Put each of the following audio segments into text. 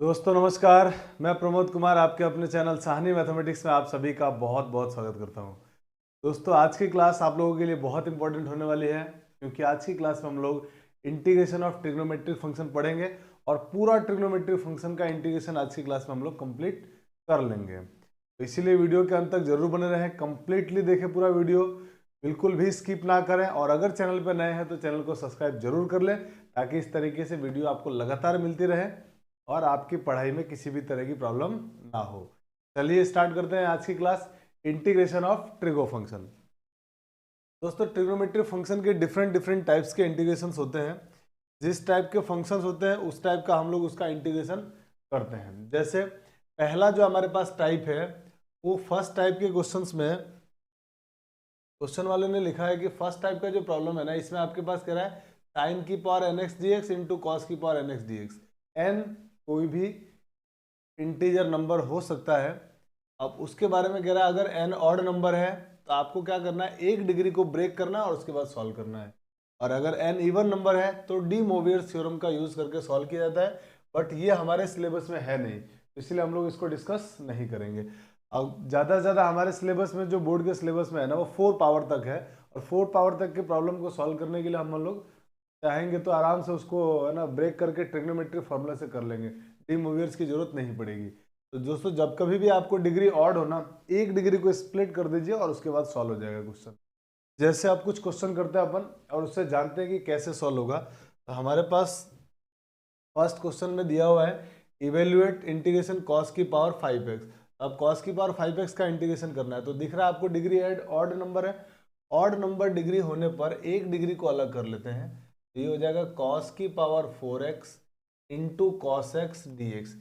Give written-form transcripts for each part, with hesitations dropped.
दोस्तों नमस्कार। मैं प्रमोद कुमार आपके अपने चैनल साहनी मैथमेटिक्स में आप सभी का बहुत बहुत स्वागत करता हूं। दोस्तों आज की क्लास आप लोगों के लिए बहुत इंपॉर्टेंट होने वाली है, क्योंकि आज की क्लास में हम लोग इंटीग्रेशन ऑफ ट्रिग्नोमेट्रिक फंक्शन पढ़ेंगे और पूरा ट्रिग्नोमेट्रिक फंक्शन का इंटीग्रेशन आज की क्लास में हम लोग कंप्लीट कर लेंगे। तो इसीलिए वीडियो के अंत तक जरूर बने रहें, कंप्लीटली देखें पूरा वीडियो, बिल्कुल भी स्किप ना करें। और अगर चैनल पर नए हैं तो चैनल को सब्सक्राइब जरूर कर लें, ताकि इस तरीके से वीडियो आपको लगातार मिलती रहे और आपकी पढ़ाई में किसी भी तरह की प्रॉब्लम ना हो। चलिए स्टार्ट करते हैं आज की class, integration of trigo function. दोस्तों ट्रिग्नोमेट्रिक फंक्शन के डिफरेंट डिफरेंट टाइप्स के इंटीग्रेशंस होते हैं। जिस टाइप के फंक्शंस होते हैं उस टाइप का हम लोग उसका इंटीग्रेशन करते हैं। जैसे पहला जो हमारे पास टाइप है, वो फर्स्ट टाइप के क्वेश्चंस में क्वेश्चन वाले ने लिखा है कि फर्स्ट टाइप का जो प्रॉब्लम है ना, इसमें आपके पास कह रहा है साइन की power N X D X into cos की power N X D X. N कोई भी इंटीजर नंबर हो सकता है। अब उसके बारे में कह रहा है अगर एन ऑड नंबर है तो आपको क्या करना है, एक डिग्री को ब्रेक करना है और उसके बाद सॉल्व करना है। और अगर एन इवन नंबर है तो डी मोवियर्स थ्योरम का यूज करके सॉल्व किया जाता है, बट ये हमारे सिलेबस में है नहीं, इसलिए हम लोग इसको डिस्कस नहीं करेंगे। अब ज़्यादा से ज़्यादा हमारे सिलेबस में, जो बोर्ड के सिलेबस में है ना, वो 4 पावर तक है, और 4 पावर तक के प्रॉब्लम को सॉल्व करने के लिए हम लोग चाहेंगे तो आराम से उसको है ना ब्रेक करके ट्रिग्नोमेट्रिक फॉर्मूला से कर लेंगे, डी मोवियर्स की जरूरत नहीं पड़ेगी। तो दोस्तों जब कभी भी आपको डिग्री ऑड हो ना, एक डिग्री को स्प्लिट कर दीजिए और उसके बाद सॉल्व हो जाएगा क्वेश्चन। जैसे आप कुछ क्वेश्चन करते हैं अपन और उससे जानते हैं कि कैसे सॉल्व होगा। तो हमारे पास फर्स्ट क्वेश्चन में दिया हुआ है इवेल्युएट इंटीग्रेशन कॉस की पावर 5x। अब कॉस की पावर 5x का इंटीग्रेशन करना है, तो दिख रहा है आपको डिग्री एड ऑड नंबर है। ऑड नंबर डिग्री होने पर एक डिग्री को अलग कर लेते हैं, तो ये हो जाएगा कॉस की power 4x into cos X D x.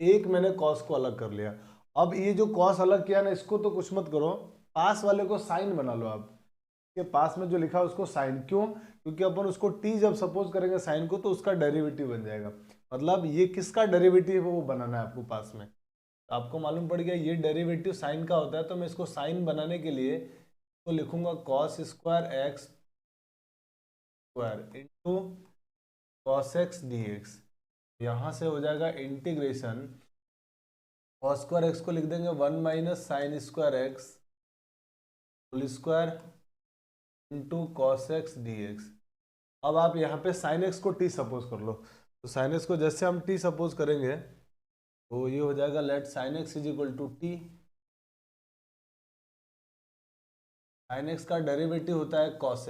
एक मैंने कॉस को अलग कर लिया। अब ये जो कॉस अलग किया ना, इसको तो कुछ मत करो, पास वाले को साइन बना लो आप। के पास में जो लिखा है उसको साइन, क्यों? क्योंकि अपन उसको टी जब सपोज करेंगे साइन को, तो उसका डेरिवेटिव बन जाएगा। मतलब ये किसका डेरिवेटिव है वो बनाना है आपको पास में। तो आपको मालूम पड़ गया ये डेरिवेटिव साइन का होता है, तो मैं इसको साइन बनाने के लिए तो लिखूंगा cos square x square into cos X D x. यहाँ से हो जाएगा इंटीग्रेशन, कॉस स्क्वायर एक्स को लिख देंगे 1 minus sine square X whole square into cos X D X. अब आप यहाँ पे साइन एक्स को टी सपोज कर लो, तो साइन एक्स को जैसे हम टी सपोज करेंगे तो ये हो जाएगा let sine X is equal to T. Sine X का डेरिवेटिव होता है cos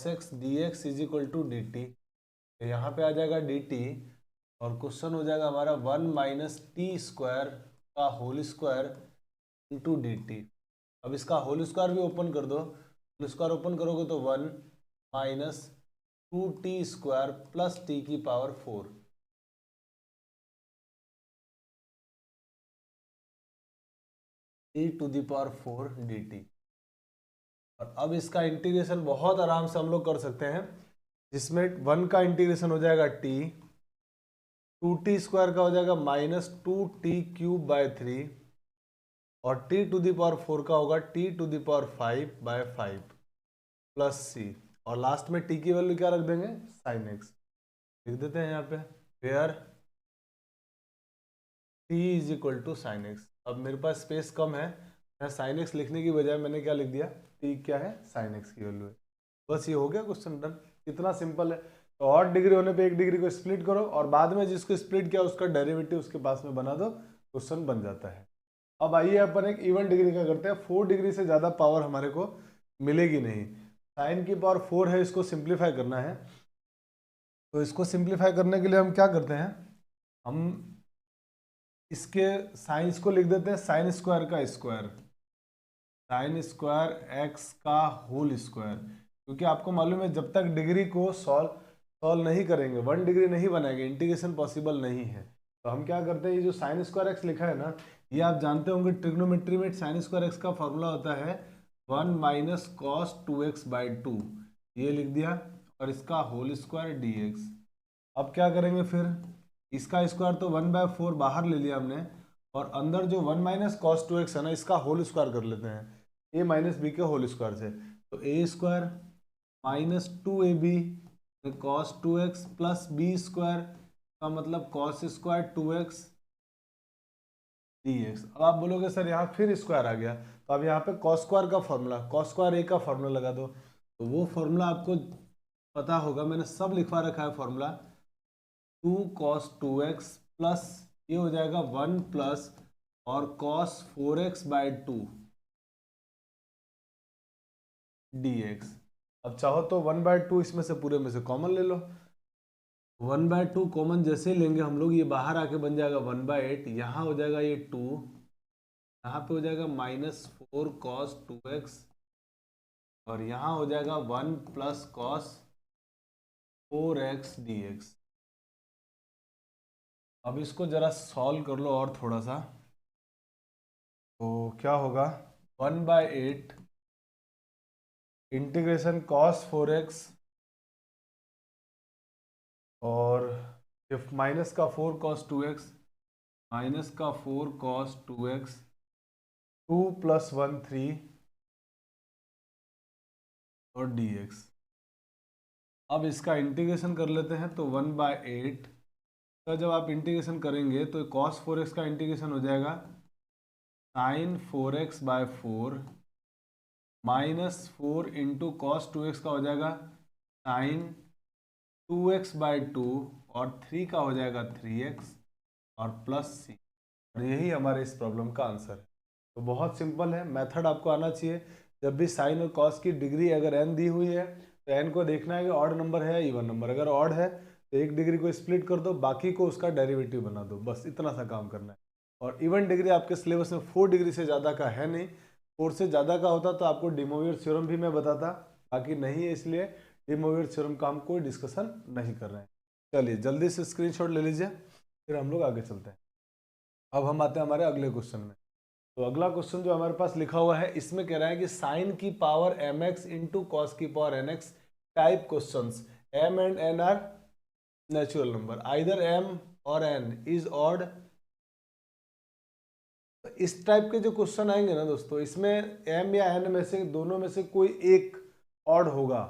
X D x is equal to D T. तो यहाँ पे आ जाएगा डी टी, और क्वेश्चन हो जाएगा हमारा 1 माइनस टी स्क्वायर का whole square into D T. अब इसका होल स्क्वायर भी ओपन कर दो, होल स्क्वायर ओपन करोगे तो 1 minus 2t square plus T की power 4 e to the power 4 dt। और अब इसका इंटीग्रेशन बहुत आराम से हम लोग कर सकते हैं, जिसमें 1 का इंटीग्रेशन हो जाएगा t, 2t स्क्वायर का हो जाएगा माइनस 2t³ / 3, और t टू दी पावर 4 का होगा t to the power 5/5 plus c, और लास्ट में t की वैल्यू क्या रख देंगे, साइन एक्स लिख देते हैं यहाँ पे, where t is equal to sine X. अब मेरे पास स्पेस कम है, मैं साइन एक्स लिखने की बजाय मैंने क्या लिख दिया, t क्या है, साइन एक्स की वैल्यू है। बस ये हो गया क्वेश्चन डन, इतना सिंपल है। तो और डिग्री होने पे एक डिग्री को स्प्लिट करो और बाद में जिसको स्प्लिट किया उसका डेरिवेटिव उसके पास में बना दो, क्वेश्चन बन जाता है। अब आइए अपन एक इवन डिग्री का करते हैं। 4 डिग्री से ज़्यादा पावर हमारे को मिलेगी नहीं। साइन की पावर 4 है, इसको सिंप्लीफाई करना है। तो इसको सिंप्लीफाई करने के लिए हम क्या करते हैं, हम इसके साइंस को लिख देते हैं साइन स्क्वायर का स्क्वायर, साइन स्क्वायर एक्स का होल स्क्वायर। क्योंकि आपको मालूम है जब तक डिग्री को सॉल्व नहीं करेंगे 1 डिग्री नहीं बनाएंगे, इंटीग्रेशन पॉसिबल नहीं है। तो हम क्या करते हैं, ये जो साइन स्क्वायर एक्स लिखा है ना, ये आप जानते होंगे ट्रिग्नोमेट्री में साइन स्क्वायर एक्स का फॉर्मूला होता है 1 माइनस कॉस 2x/2, ये लिख दिया, और इसका होल स्क्वायर dx। अब क्या करेंगे फिर, इसका स्क्वायर तो 1/4 बाहर ले लिया हमने, और अंदर जो 1 माइनस कॉस 2x है ना, इसका होल स्क्वायर कर लेते हैं a माइनस बी के होल स्क्वायर से। तो a square minus 2ab cos 2x plus B square का मतलब कॉस स्क्वायर 2x dx। अब आप बोलोगे सर यहाँ फिर स्क्वायर आ गया, तो अब यहाँ पे कॉस स्क्वायर का फॉर्मूला, कॉस स्क्वायर ए का फॉर्मूला लगा दो, तो वो फॉर्मूला आपको पता होगा, मैंने सब लिखवा रखा है फॉर्मूला। 2 cos 2x प्लस ये हो जाएगा 1 प्लस और cos 4x/2 dx। अब चाहो तो 1/2 इसमें से पूरे में से कॉमन ले लो। 1/2 कॉमन जैसे लेंगे हम लोग, ये बाहर आके बन जाएगा 1/8, यहाँ हो जाएगा ये 2, यहाँ पे हो जाएगा -4 cos 2x और यहाँ हो जाएगा 1 प्लस cos 4x dx। अब इसको जरा सॉल्व कर लो और थोड़ा सा, तो क्या होगा 1/8 इंटीग्रेशन cos 4x और माइनस का 4 cos 2x माइनस का 4 cos 2x 2 + 1 3 और dx। अब इसका इंटीग्रेशन कर लेते हैं, तो 1/8 का जब आप इंटीग्रेशन करेंगे तो cos 4x का इंटीग्रेशन हो जाएगा sin 4x/4 -4 into cos 2x का हो जाएगा sin 2x/2 और 3 का हो जाएगा 3x और प्लस c। और यही हमारे इस प्रॉब्लम का आंसर है। तो बहुत सिंपल है, मेथड आपको आना चाहिए। जब भी साइन और कॉस की डिग्री अगर n दी हुई है तो n को देखना है कि ऑड नंबर है या इवन नंबर। अगर ऑड है तो एक डिग्री को स्प्लिट कर दो, बाकी को उसका डेरिवेटिव बना दो, बस इतना सा काम करना है। और इवन डिग्री आपके सिलेबस में 4 डिग्री से ज़्यादा का है नहीं, 4 से ज़्यादा का होता तो आपको डी मोवियर थ्योरम भी मैं बताता, बाकी नहीं है, इसलिए डी मोवियर थ्योरम का हम कोई डिस्कशन नहीं कर रहे हैं। चलिए जल्दी से स्क्रीनशॉट ले लीजिए, फिर हम लोग आगे चलते हैं। अब हम आते हैं हमारे अगले क्वेश्चन में। तो अगला क्वेश्चन जो हमारे पास लिखा हुआ है, इसमें कह रहा है कि साइन की पावर mx इंटू कॉस की power nx type questions m and n are natural number, either m और n इज ऑड। इस टाइप के जो क्वेश्चन आएंगे ना दोस्तों, इसमें m या n में से दोनों में से कोई एक ऑड होगा,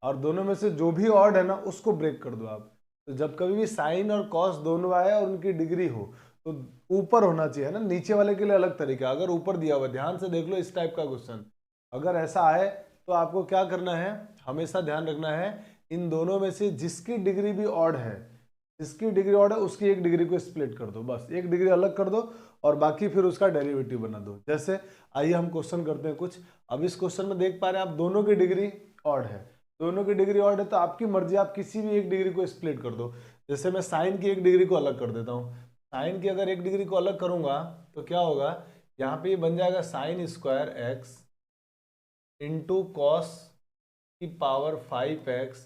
और दोनों में से जो भी ऑड है ना उसको ब्रेक कर दो आप। तो जब कभी भी साइन और कॉस दोनों आए और उनकी डिग्री हो तो ऊपर होना चाहिए ना, नीचे वाले के लिए अलग तरीका। अगर ऊपर दिया हुआ, ध्यान से देख लो इस टाइप का क्वेश्चन अगर ऐसा आए तो आपको क्या करना है, हमेशा ध्यान रखना है इन दोनों में से जिसकी डिग्री भी ऑड है, जिसकी डिग्री ऑड है उसकी एक डिग्री को स्प्लिट कर दो, बस एक डिग्री अलग कर दो और बाकी फिर उसका डेरिवेटिव बना दो। जैसे आइए हम क्वेश्चन करते हैं कुछ। अब इस क्वेश्चन में देख पा रहे हैं आप दोनों की डिग्री ऑड है, दोनों की डिग्री ऑड है, तो आपकी मर्जी, आप किसी भी एक डिग्री को स्प्लिट कर दो। जैसे मैं साइन की एक डिग्री को अलग कर देता हूँ, साइन की अगर एक डिग्री को अलग करूंगा तो क्या होगा, यहाँ पे ये बन जाएगा sine square x into cos की power 5x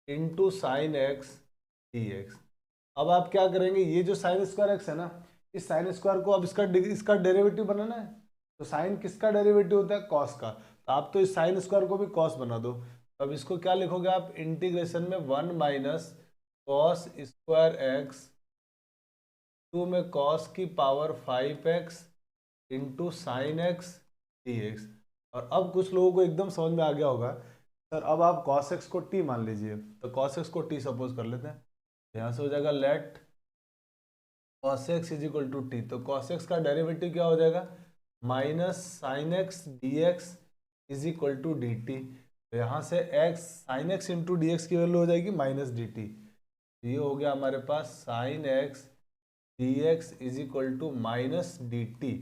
into sine x dx। अब आप क्या करेंगे, ये जो साइन स्क्वायर x है ना, इस साइन स्क्वायर को अब इसका डेरिवेटिव बनाना है। तो साइन किसका डेरिवेटिव होता है, कॉस का, तो आप तो इस साइन स्क्वायर को भी कॉस बना दो। अब इसको क्या लिखोगे आप, इंटीग्रेशन में 1 माइनस कॉस स्क्वायर x 2 में कॉस की power 5x into sine x dx। और अब कुछ लोगों को एकदम समझ में आ गया होगा, सर अब आप cos x को t मान लीजिए, तो cos x को t सपोज कर लेते हैं, यहाँ से हो जाएगा let cos x is equal to T. तो cos x का डेरिवेटिव क्या हो जाएगा, minus sine X D x is equal to D T. तो यहाँ से x sine X into D X की वैल्यू हो जाएगी माइनस डी टी। ये हो गया हमारे पास sine X D x is equal to minus D T.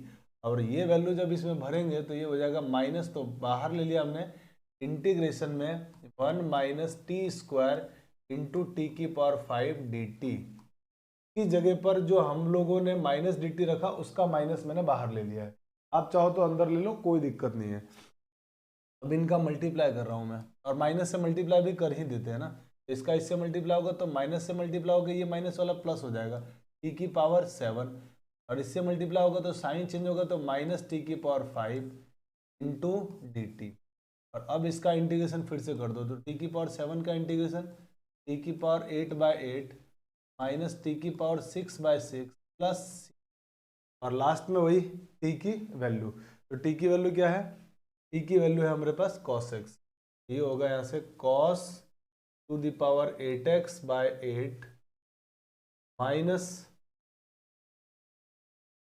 और ये वैल्यू जब इसमें भरेंगे तो ये हो जाएगा माइनस, तो बाहर ले लिया हमने इंटीग्रेशन में 1 minus T square into T की पावर 5 डी टी की जगह पर जो हम लोगों ने माइनस डी टी रखा उसका माइनस मैंने बाहर ले लिया है। आप चाहो तो अंदर ले लो, कोई दिक्कत नहीं है। अब इनका मल्टीप्लाई कर रहा हूँ मैं, और माइनस से मल्टीप्लाई भी कर ही देते हैं ना, इसका इससे मल्टीप्लाई होगा तो माइनस से मल्टीप्लाई होगा, ये माइनस वाला प्लस हो जाएगा टी की पावर 7, और इससे मल्टीप्लाई होगा तो साइन चेंज होगा तो माइनस टी की पावर 5 इंटू डी टी। और अब इसका इंटीग्रेशन फिर से कर दो, तो टी की पावर 7 का इंटीग्रेशन टी की पावर 8/8 माइनस टी की पावर 6/6 प्लस, और लास्ट में वही टी की वैल्यू। तो टी की वैल्यू क्या है, टी की वैल्यू है हमारे पास cos x। ये होगा यहाँ से cos to the power 8x/8 minus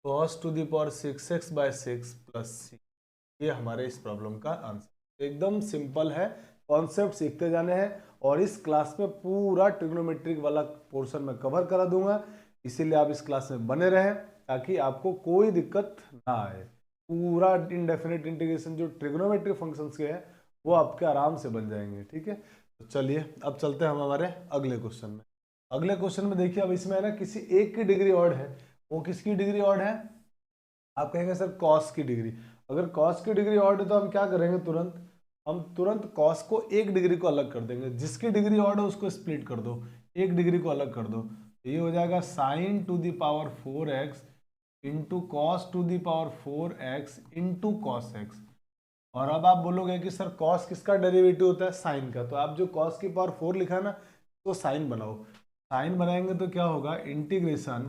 cos to the power 6x/6 plus C. ये हमारे इस प्रॉब्लम का आंसर। एकदम सिंपल है, कॉन्सेप्ट सीखते जाने हैं और इस क्लास में पूरा ट्रिग्नोमेट्रिक वाला पोर्शन में कवर करा दूंगा, इसीलिए आप इस क्लास में बने रहें ताकि आपको कोई दिक्कत ना आए। पूरा इनडेफिनेट इंटीग्रेशन जो ट्रिग्नोमेट्रिक फंक्शंस के हैं वो आपके आराम से बन जाएंगे। ठीक है, तो चलिए अब चलते हैं हम हमारे अगले क्वेश्चन में। अगले क्वेश्चन में देखिए, अब इसमें है ना किसी एक की डिग्री ऑड है। वो किसकी डिग्री ऑड है? आप कहेंगे सर कॉस की डिग्री। अगर कॉस की डिग्री ऑड है तो हम क्या करेंगे, हम तुरंत कॉस को एक डिग्री को अलग कर देंगे। जिसकी डिग्री ऑड है उसको स्प्लिट कर दो, एक डिग्री को अलग कर दो। तो ये हो जाएगा sign to the power 4x into cos to the power 4x into cos x. और अब आप बोलोगे कि सर कॉस किसका डेरिवेटिव होता है? साइन का। तो आप जो कॉस की पावर 4 लिखा है ना, तो साइन बनाओ। साइन बनाएंगे तो क्या होगा, integration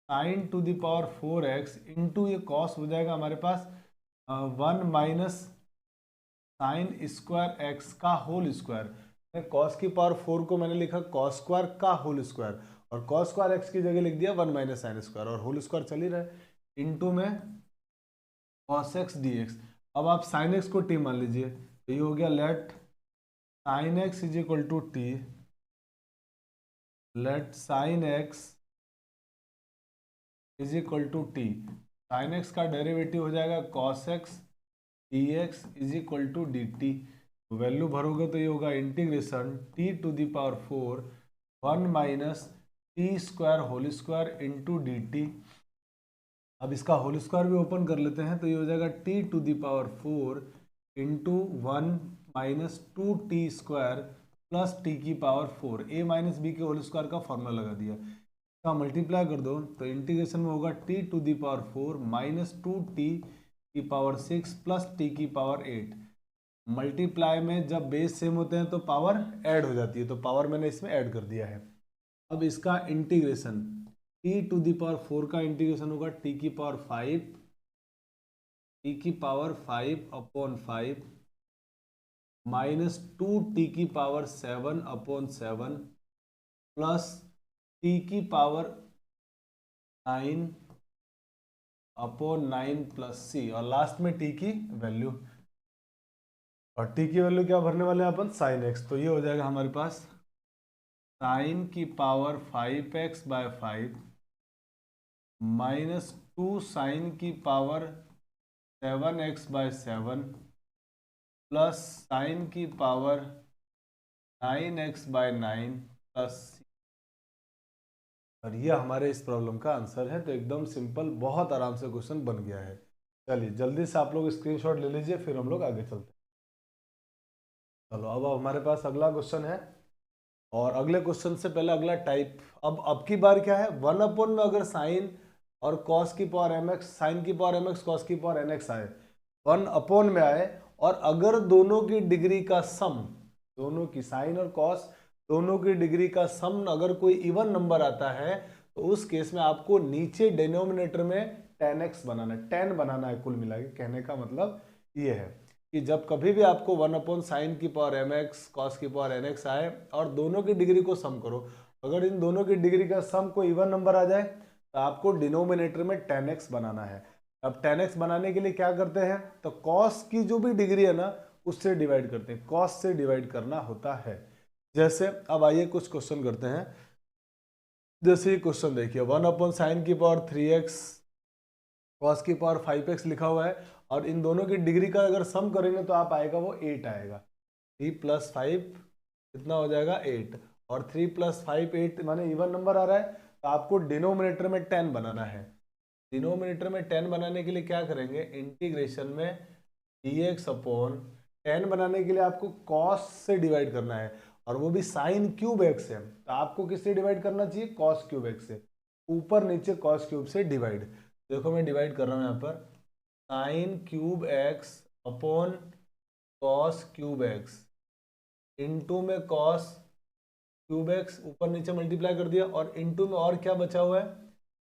sign to the power 4x into ये कॉस हो जाएगा हमारे पास 1 माइनस साइन स्क्वायर एक्स का होल स्क्वायर। कॉस की पावर 4 को मैंने लिखा कॉस स्क्वायर का होल स्क्वायर, और कॉस स्क्वायर एक्स की जगह लिख दिया 1 माइनस साइन स्क्वायर, और होल स्क्वायर चल ही रहा है, इंटू में कॉस एक्स डी एक्स। अब आप साइन एक्स को टी मान लीजिए, तो ये हो गया let sine X is equal to T, let sine X is equal to T. Sine X का डेरिवेटिव हो जाएगा cos X D x is equal to D T. Value भरोगे तो ये होगा integration T to the power 4 1 minus T square whole square into D T. अब इसका whole square भी ओपन कर लेते हैं, तो ये हो जाएगा T to the power 4 into 1 minus 2t square plus T की पावर 4। ए माइनस बी के होल स्क्वायर का फॉर्मूला लगा दिया, इसका मल्टीप्लाई कर दो तो इंटीग्रेशन में होगा T to the power 4 minus 2t की पावर 6 प्लस टी की पावर 8। मल्टीप्लाई में जब बेस सेम होते हैं तो पावर ऐड हो जाती है, तो पावर मैंने इसमें ऐड कर दिया है। अब इसका integration T to the power 4 का इंटीग्रेशन होगा टी की पावर 5, टी की पावर 5 अपॉन 5 माइनस 2t की पावर 7 अपॉन 7 प्लस टी की पावर 9 अपॉन 9 प्लस सी, और लास्ट में टी की वैल्यू। और टी की वैल्यू क्या भरने वाले हैं अपन? Sine x. तो ये हो जाएगा हमारे पास साइन की पावर 5x/5 माइनस 2 साइन की पावर 7x/7 प्लस साइन की पावर 9x/9 प्लस सी। और ये हमारे इस प्रॉब्लम का आंसर है। तो एकदम सिंपल, बहुत आराम से क्वेश्चन बन गया है। चलिए जल्दी से आप लोग स्क्रीनशॉट ले लीजिए, फिर हम लोग आगे चलते हैं। चलो अब हमारे पास अगला क्वेश्चन है, और अगले क्वेश्चन से पहले अगला टाइप। अब की बार क्या है, 1 में अगर साइन और कॉस की पावर एम एक्स, साइन की पावर एम एक्स, कॉस की पावर एन एक्स आए, 1 में आए, और अगर दोनों की डिग्री का सम, दोनों की साइन और कॉस दोनों की डिग्री का सम अगर कोई इवन नंबर आता है, तो उस केस में आपको नीचे डिनोमिनेटर में tan x बनाना है, tan बनाना है। कुल मिला के कहने का मतलब ये है कि जब कभी भी आपको 1 साइन की पावर एम एक्स कॉस की पावर एन एक्स आए और दोनों की डिग्री को सम करो, अगर इन दोनों की डिग्री का सम कोई इवन नंबर आ जाए तो आपको डिनोमिनेटर में tan x बनाना है। अब tan x बनाने के लिए क्या करते हैं, तो कॉस की जो भी डिग्री है ना उससे डिवाइड करते हैं, कॉस से डिवाइड करना होता है। जैसे अब आइए कुछ क्वेश्चन करते हैं। जैसे ये क्वेश्चन देखिए, 1 साइन की पावर 3x कॉस की पावर 5x लिखा हुआ है, और इन दोनों की डिग्री का अगर सम करेंगे तो आप आएगा वो 8 आएगा। 3 + 5 कितना हो जाएगा 8, और 3 + 5 8 माने इवन नंबर आ रहा है, तो आपको डिनोमिनेटर में 10 बनाना है। डिनोमिनेटर में 10 बनाने के लिए क्या करेंगे, इंटीग्रेशन में dx अपॉन 10 बनाने के लिए आपको कॉस से डिवाइड करना है, और वो भी साइन क्यूब एक्स है, तो आपको किससे डिवाइड करना चाहिए, कॉस क्यूब एक्स से। ऊपर नीचे कॉस क्यूब से डिवाइड। देखो मैं डिवाइड कर रहा हूँ यहाँ पर, sine cube x upon cos cube x into में कॉस क्यूब एक्स, ऊपर नीचे मल्टीप्लाई कर दिया, और इंटू में और क्या बचा हुआ है,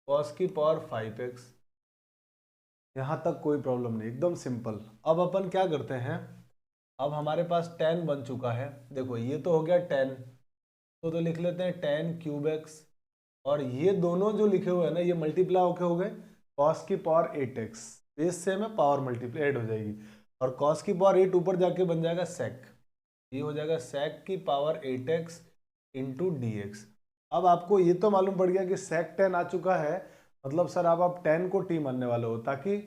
कॉस की पावर 5x। यहाँ तक कोई प्रॉब्लम नहीं, एकदम सिंपल। अब अपन क्या करते हैं, अब हमारे पास 10 बन चुका है। देखो ये तो हो गया 10, तो लिख लेते हैं 10 क्यूब एक्स और ये दोनों जो लिखे हुए हैं ना, ये मल्टीप्लाई होके हो गए कॉस की पावर 8x, बेस सेम है, पावर मल्टीप्लाई 8 हो जाएगी, और कॉस की पावर 8 ऊपर जाके बन जाएगा सेक, ये हो जाएगा सेक की power 8x into D X. अब आपको ये तो मालूम पड़ गया कि सेक 10 आ चुका है, मतलब सर आप 10 को टी मानने वाले हो ताकि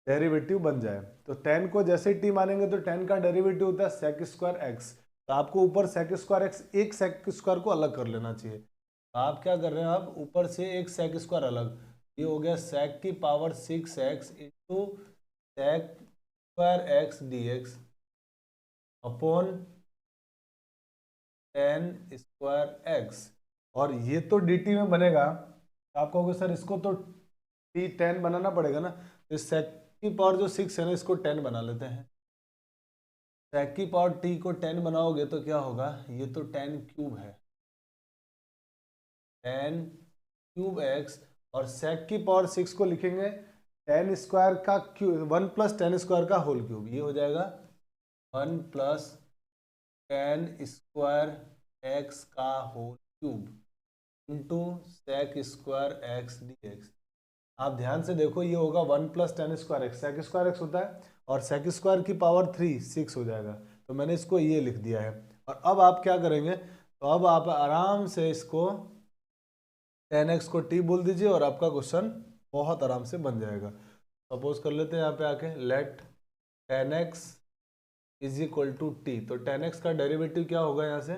डेरिवेटिव बन जाए। तो 10 को जैसे ही टी मानेंगे तो 10 का डेरिवेटिव होता है सेक स्क्वायर एक्स, तो आपको ऊपर सेक स्क्वायर एक्स, एक सेक स्क्वायर को अलग कर लेना चाहिए। तो आप क्या कर रहे हैं, आप ऊपर से एक सेक स्क्वायर अलग, ये हो गया सेक की power 6x into sec square x D X upon 10 square X, और ये तो dt में बनेगा। आप कहोगे सर इसको तो t 10 बनाना पड़ेगा ना, तो इस सेक की पावर जो 6 है ना, इसको 10 बना लेते हैं। सेक की पावर t को 10 बनाओगे तो क्या होगा, ये तो 10 क्यूब है, 10 क्यूब x, और सेक की पावर 6 को लिखेंगे 10 स्क्वायर का क्यूब, 1 प्लस 10 स्क्वायर का होल क्यूब, ये हो जाएगा 1 प्लस 10 स्क्वायर एक्स का whole cube into sec square x D x. आप ध्यान से देखो, ये होगा 1 plus 10 square x, sec square x होता है, और सेक स्क्वायर की पावर 3 6 हो जाएगा, तो मैंने इसको ये लिख दिया है। और अब आप क्या करेंगे, तो अब आप आराम से इसको 10x को t बोल दीजिए और आपका क्वेश्चन बहुत आराम से बन जाएगा। सपोज कर लेते हैं यहाँ पे आके, let 10x is equal to T, तो 10x का डेरिवेटिव क्या होगा यहाँ से,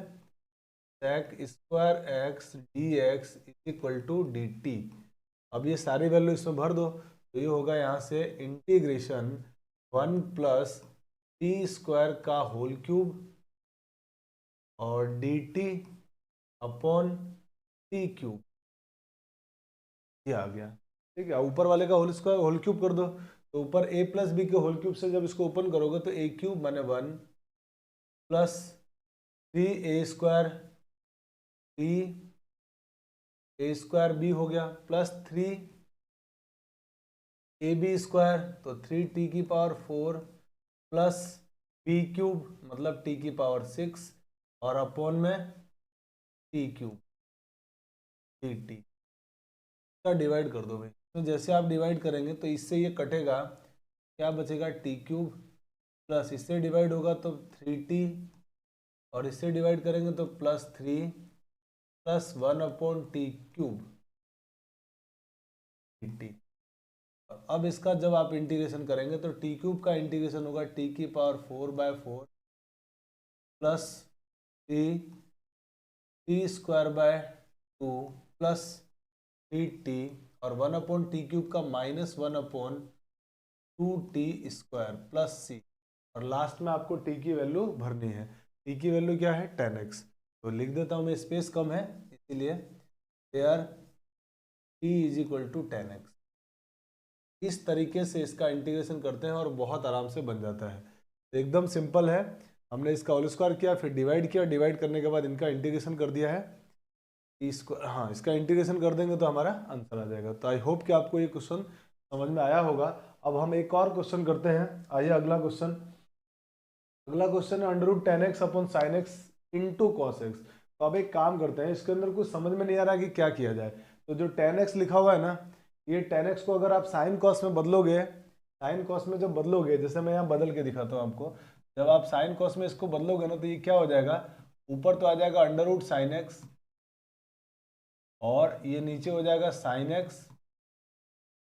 sec square x D x is equal to D T. अब ये सारी वैल्यू इसमें भर दो, तो ये होगा यहाँ से इंटीग्रेशन 1 प्लस टी स्क्वायर का होल क्यूब और D T upon T cube, ये आ गया। ठीक है, ऊपर वाले का होल स्क्वायर होल क्यूब कर दो, तो ऊपर a प्लस बी के होल क्यूब से जब इसको ओपन करोगे तो a क्यूब माने 1 plus 3a square t a square b हो गया, प्लस 3ab स्क्वायर, तो 3t की पावर 4 प्लस b क्यूब मतलब t की पावर 6 और अपॉन में t क्यूब dt का डिवाइड कर दो भाई। तो जैसे आप डिवाइड करेंगे तो इससे ये कटेगा, क्या बचेगा, टी क्यूब प्लस इससे डिवाइड होगा तो 3t, और इससे डिवाइड करेंगे तो plus 3 plus 1 upon T cube dt। अब इसका जब आप इंटीग्रेशन करेंगे तो टी क्यूब का इंटीग्रेशन होगा टी की power 4/4 plus T square by 2 plus 3t, और 1 अपॉन टी क्यूब का -1 upon 2t square plus c, और लास्ट में आपको t की वैल्यू भरनी है। t की वैल्यू क्या है, 10x, तो लिख देता हूँ मैं, स्पेस कम है इसीलिए, there t is equal to 10x। इस तरीके से इसका इंटीग्रेशन करते हैं और बहुत आराम से बन जाता है। तो एकदम सिंपल है, हमने इसका होल स्क्वायर किया, फिर डिवाइड किया, डिवाइड करने के बाद इनका इंटीग्रेशन कर दिया है, इसको हाँ इसका इंटीग्रेशन कर देंगे तो हमारा आंसर आ जाएगा। तो आई होप कि आपको ये क्वेश्चन समझ में आया होगा। अब हम एक और क्वेश्चन करते हैं, आइए अगला क्वेश्चन। अगला क्वेश्चन है √10x upon sine X into cos x. तो अब एक काम करते हैं, इसके अंदर कुछ समझ में नहीं आ रहा कि क्या किया जाए। तो जो 10x लिखा हुआ है ना, ये 10x को अगर आप साइन कॉस में बदलोगे, साइन कॉस में जब बदलोगे, जैसे मैं यहाँ बदल के दिखाता हूँ आपको, जब आप साइन कॉस में इसको बदलोगे ना, तो ये क्या हो जाएगा, ऊपर तो आ जाएगा √sin x, और ये नीचे हो जाएगा sin x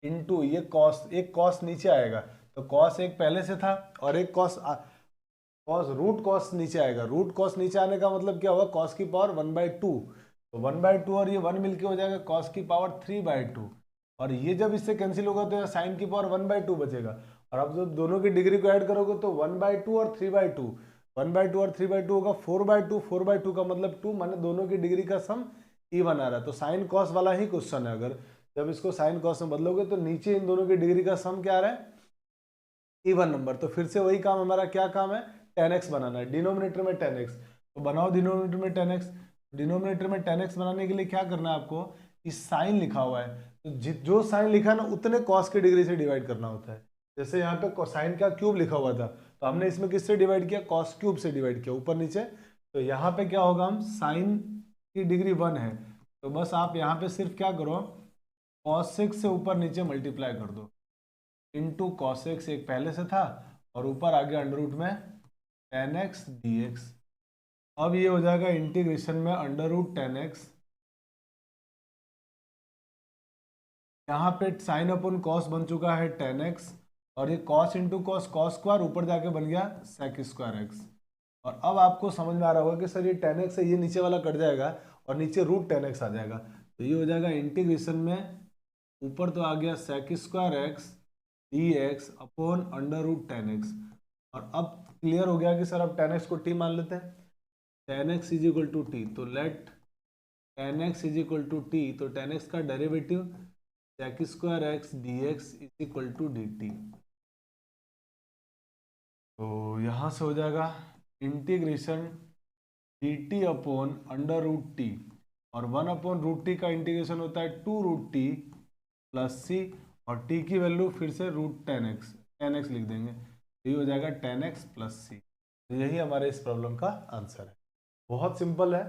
इंटू ये कॉस, एक कॉस नीचे आएगा, तो कॉस एक पहले से था और एक कॉस रूट कॉस नीचे आएगा। रूट कॉस नीचे आने का मतलब क्या होगा, कॉस की पावर 1/2, तो 1/2 और ये 1 मिलके हो जाएगा कॉस की पावर 3/2, और ये जब इससे कैंसिल होगा तो साइन की पावर 1/2 बचेगा। और अब जब दोनों की डिग्री को ऐड करोगे तो 1/2 और 3/2, 1/2 और 3/2 होगा 4/2, 4/2 का मतलब 2, माने दोनों की डिग्री का सम इवन आ रहा है। तो साइन कॉस वाला ही क्वेश्चन है, अगर जब इसको साइन कॉस में बदलोगे तो नीचे इन दोनों की डिग्री का सम क्या आ रहा है, इवन नंबर। तो फिर से वही काम, हमारा क्या काम है, 10x बनाना है, डिनोमिनेटर में 10x, तो बनाओ डिनोमिनेटर में 10x। डिनोमिनेटर में 10x बनाने के लिए क्या करना है आपको, इस साइन लिखा हुआ है, तो जो साइन लिखा है ना उतने कॉस की डिग्री से डिवाइड करना होता है। जैसे यहाँ पे साइन का क्यूब लिखा हुआ था, तो हमने इसमें किससे डिवाइड किया, कॉस क्यूब से डिवाइड किया ऊपर नीचे। तो यहाँ पे क्या होगा, हम साइन की डिग्री 1 है तो बस आप यहाँ पे सिर्फ क्या करो, cos 6 से ऊपर नीचे मल्टीप्लाई कर दो, इंटू cos x एक पहले से था और ऊपर आ गया अंडर रूट में tan x dx। अब ये हो जाएगा इंटीग्रेशन में अंडर रूट tan x, यहाँ पे साइन अपन कॉस बन चुका है tan x, और ये cos इंटू कॉस स्क्वायर ऊपर जाके बन गया sec स्क्वायर x। और अब आपको समझ में आ रहा होगा कि सर ये tan x है, ये नीचे वाला कट जाएगा और नीचे रूट tan x आ जाएगा, तो ये हो जाएगा इंटीग्रेशन में ऊपर तो आ गया sec square x dx upon under root tan x। और अब क्लियर हो गया कि सर अब tan x को t मान लेते हैं, tan x is equal to T, तो let tan x is equal to T, तो tan x का derivative sec square x dx is equal to dt। तो यहाँ से हो जाएगा integration dt upon under root T, और 1 अपॉन रूट टी का इंटीग्रेशन होता है 2 रूट टी प्लस सी, और t की वैल्यू फिर से रूट tan x लिख देंगे, तो ये हो जाएगा tan x प्लस सी। तो यही हमारे इस प्रॉब्लम का आंसर है। बहुत सिंपल है,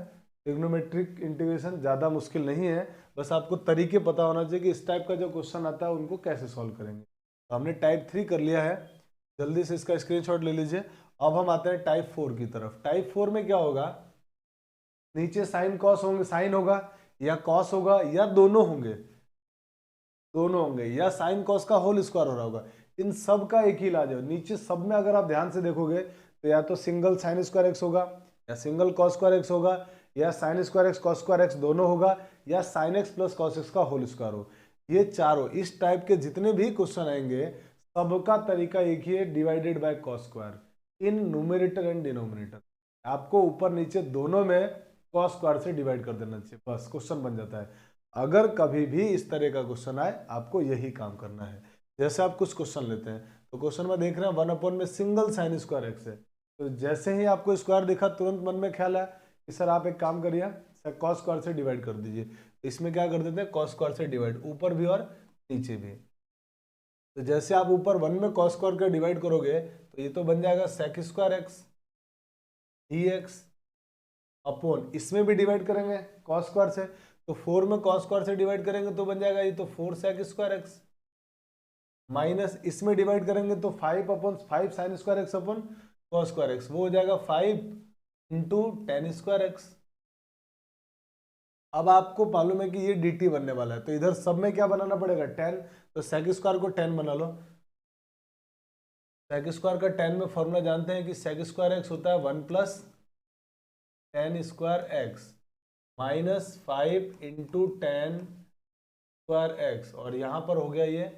ट्रिग्नोमेट्रिक इंटीग्रेशन ज़्यादा मुश्किल नहीं है, बस आपको तरीके पता होना चाहिए कि इस टाइप का जो क्वेश्चन आता है उनको कैसे सॉल्व करेंगे। तो हमने टाइप 3 कर लिया है, जल्दी से इसका स्क्रीनशॉट ले लीजिए। अब हम आते हैं टाइप 4 की तरफ। टाइप 4 में क्या होगा, नीचे साइन कॉस होंगे, साइन होगा या कॉस होगा या दोनों होंगे या साइन कॉस का होल स्क्वायर हो रहा होगा, इन सब का एक ही इलाज है। नीचे सब में अगर आप ध्यान से देखोगे तो या तो सिंगल साइन स्क्वायर एक्स होगा, या सिंगल कॉस स्क्वायर एक्स होगा, या sign square x cos square x दोनों होगा, या sine x plus cos x का होल स्क्वायर हो। ये चारों इस टाइप के जितने भी क्वेश्चन आएंगे सबका तरीका एक ही है, divided by cos square in numerator and denominator. आपको ऊपर नीचे दोनों में कॉस स्क्वायर से डिवाइड कर देना चाहिए, बस क्वेश्चन बन जाता है। अगर कभी भी इस तरह का क्वेश्चन आए आपको यही काम करना है। जैसे आप कुछ क्वेश्चन लेते हैं तो क्वेश्चन में देख रहे हैं 1 अपॉन में सिंगल साइन स्क्वायर एक्स है, तो जैसे ही आपको स्क्वायर दिखा तुरंत मन में ख्याल है कि सर आप एक काम करिए, सर कॉस स्क्वायर से डिवाइड कर दीजिए। इसमें क्या कर देते हैं, कॉस स्क्वायर से डिवाइड, ऊपर भी और नीचे भी। तो जैसे आप ऊपर 1 में कॉस स्क्वायर का डिवाइड करोगे तो ये तो बन जाएगा sec square x dx upon, इसमें भी डिवाइड करेंगे कॉस स्क्वायर से, तो 4 में कॉस स्क्वायर से डिवाइड करेंगे तो बन जाएगा ये तो 4 सेक स्क्वायर एक्स, माइनस इसमें डिवाइड करेंगे तो 5 upon 5 sign square x upon cos square x, वो हो जाएगा 5 इंटू टेन स्क्वायर एक्स। अब आपको मालूम है कि ये dt बनने वाला है, तो इधर सब में क्या बनाना पड़ेगा, 10, तो सेक स्क्वायर को 10 बना लो। सेक स्क्वायर का 10 में फॉर्मूला जानते हैं कि सेक स्क्वायर एक्स होता है 1 plus ten square x minus 5 into ten square X, और यहाँ पर हो गया ये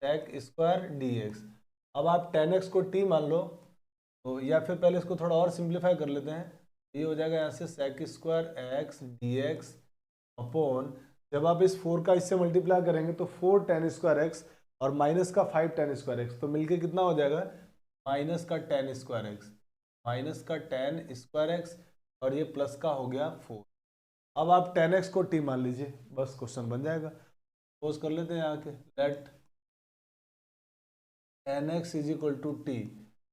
सेक स्क्वायर dx। अब आप टेन एक्स को t मान लो, तो या फिर पहले इसको थोड़ा और सिंप्लीफाई कर लेते हैं, ये हो जाएगा यहाँ से sec square x dx upon, जब आप इस 4 का इससे मल्टीप्लाई करेंगे तो 4 टेन स्क्वायर एक्स और माइनस का 5 टेन स्क्वायर एक्स, तो मिलके कितना हो जाएगा, माइनस का टेन स्क्वायर एक्स, माइनस का टेन स्क्वायर एक्स, और ये प्लस का हो गया 4। अब आप टेन एक्स को t मान लीजिए, बस क्वेश्चन बन जाएगा। सपोज कर लेते हैं यहाँ के, let ten x is equal to t,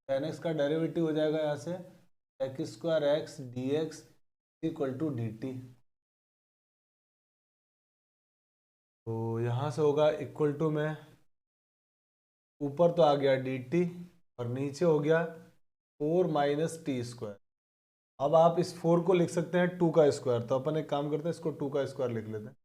ten x का डेरिवेटिव हो जाएगा यहाँ से sec square x dx equal to dt, तो यहाँ से होगा इक्वल टू में ऊपर तो आ गया dt और नीचे हो गया 4 माइनस टी स्क्वायर। अब आप इस 4 को लिख सकते हैं 2 का स्क्वायर, तो अपन एक काम करते हैं इसको 2 का स्क्वायर लिख लेते हैं,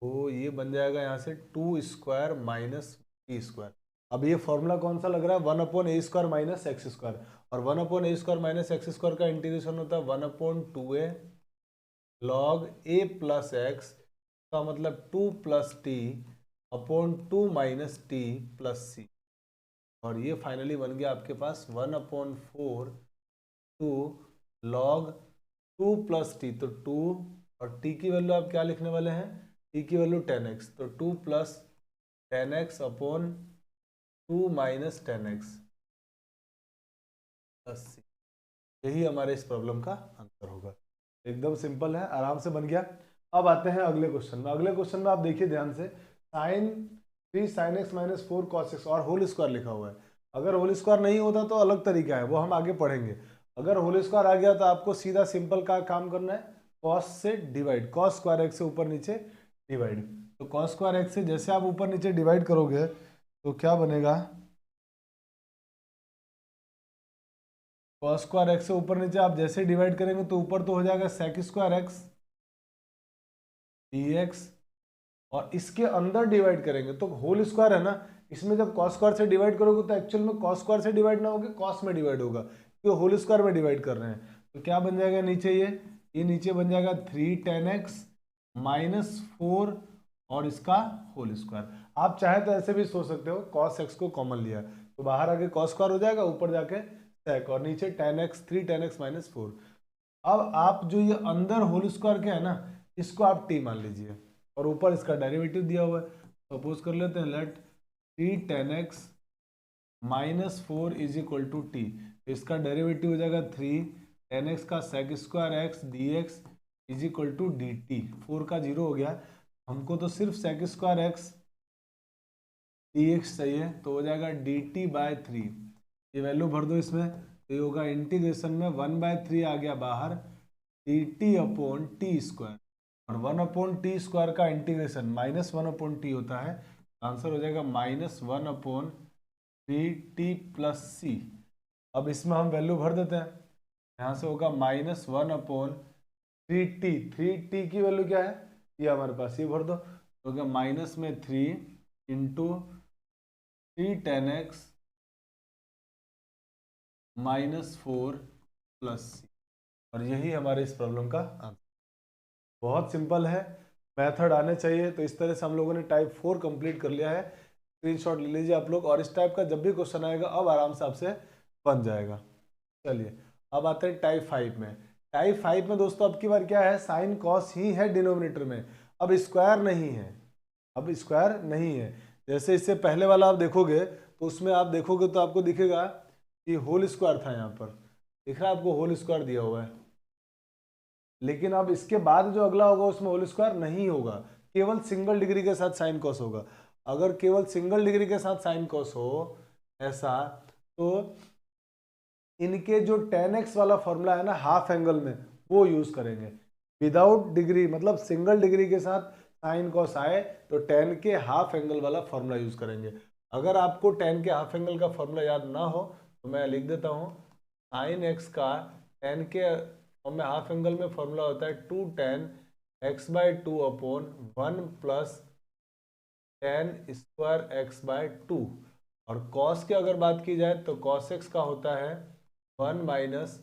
तो ये बन जाएगा यहाँ से 2 स्क्वायर माइनस टी स्क्वायर। अब ये फॉर्मूला कौन सा लग रहा है, 1 upon A square minus X square, और 1 upon A square minus X square का इंटीग्रेशन होता है 1 upon 2a log a plus X, का मतलब 2 plus T upon 2 minus T plus C, और ये फाइनली बन गया आपके पास 1 अपॉन 4 2 लॉग 2 प्लस टी, तो 2 और t की वैल्यू आप क्या लिखने वाले हैं, t की वैल्यू 10x, तो 2 plus 10x upon 2 minus 10x plus C. यही हमारे इस प्रॉब्लम का आंसर होगा। एकदम सिंपल है, आराम से बन गया। अब आते हैं अगले क्वेश्चन में। अगले क्वेश्चन में आप देखिए ध्यान से, sine 3 sine x minus 4 cos x और होल स्क्वायर लिखा हुआ है। अगर होल स्क्वायर नहीं होता तो अलग तरीका है, वो हम आगे पढ़ेंगे। अगर होल स्क्वायर आ गया तो आपको सीधा सिंपल का काम करना है, कॉस से डिवाइड, कॉस स्क्वायर एक्स से ऊपर नीचे डिवाइड। तो कॉस स्क्वायर एक्स से जैसे आप ऊपर नीचे डिवाइड करोगे तो क्या बनेगा, कॉस स्क्वायर एक्स से ऊपर नीचे आप जैसे डिवाइड करेंगे तो ऊपर तो हो जाएगा सेक स्क्वायर एक्स dx, और इसके अंदर डिवाइड करेंगे तो होल स्क्वायर है ना, इसमें जब कॉस स्क्वायर से डिवाइड करोगे तो एक्चुअल में कॉस स्क्वायर से डिवाइड ना होगा, कॉस में डिवाइड होगा, क्योंकि होल स्क्वायर में डिवाइड कर रहे हैं। तो क्या बन जाएगा नीचे, ये नीचे बन जाएगा 3 tan x माइनस 4 और इसका होल स्क्वायर। आप चाहे तो ऐसे भी सोच सकते हो, कॉस एक्स को कॉमन लिया तो बाहर आके कॉस स्क्वायर हो जाएगा, ऊपर जाके सेक, और नीचे tan x 3 tan x minus 4। अब आप जो ये अंदर होल स्क्वायर के है ना, इसको आप t मान लीजिए, और ऊपर इसका डेरिवेटिव दिया हुआ है। सपोज कर लेते हैं, let 3 tan x minus 4 is equal to t. इसका डेरिवेटिव हो जाएगा 3 tan x का sec square x D x is equal to D t. 4 का 0 हो गया, हमको तो सिर्फ sec square x D x चाहिए, तो हो जाएगा डी टी बाय 3। ये वैल्यू भर दो इसमें, तो ये होगा इंटीग्रेशन में 1/3 आ गया बाहर, D T upon T square, और 1/t स्क्वायर का इंटीग्रेशन -1/t होता है, आंसर हो जाएगा -1/3t प्लस सी। अब इसमें हम वैल्यू भर देते हैं, यहाँ से होगा -1/3t, 3t की वैल्यू क्या है ये हमारे पास, ये भर दो, तो होगा माइनस में 3 into 3 tan x minus 4 plus C, और यही हमारे इस प्रॉब्लम का आंसर। बहुत सिंपल है, मेथड आने चाहिए। तो इस तरह से हम लोगों ने टाइप 4 कंप्लीट कर लिया है। स्क्रीनशॉट ले लीजिए आप लोग, और इस टाइप का जब भी क्वेश्चन आएगा अब आराम से आपसे बन जाएगा। चलिए अब आते हैं टाइप 5 में। टाइप 5 में दोस्तों अब की बार क्या है, साइन कॉस ही है डिनोमिनेटर में, अब स्क्वायर नहीं है, अब स्क्वायर नहीं है। जैसे इससे पहले वाला आप देखोगे तो उसमें आप देखोगे तो आपको दिखेगा कि होल स्क्वायर था, यहाँ पर दिख रहा है आपको होल स्क्वायर दिया हुआ है, लेकिन अब इसके बाद जो अगला होगा उसमें होल स्क्वायर नहीं होगा, केवल सिंगल डिग्री के साथ साइन कॉस होगा। अगर केवल सिंगल डिग्री के साथ साइन कॉस हो ऐसा, तो इनके जो tan x वाला फॉर्मूला है ना हाफ एंगल में, वो यूज करेंगे। विदाउट डिग्री मतलब सिंगल डिग्री के साथ साइन कॉस आए तो tan के हाफ एंगल वाला फॉर्मूला यूज करेंगे। अगर आपको tan के हाफ एंगल का फॉर्मूला याद ना हो तो मैं लिख देता हूँ, साइन x का tan के में हाफ एंगल में फॉर्मूला होता है 2 tan x/2 upon 1 plus tan square x/2। और cos की अगर बात की जाए तो cos x का होता है 1 minus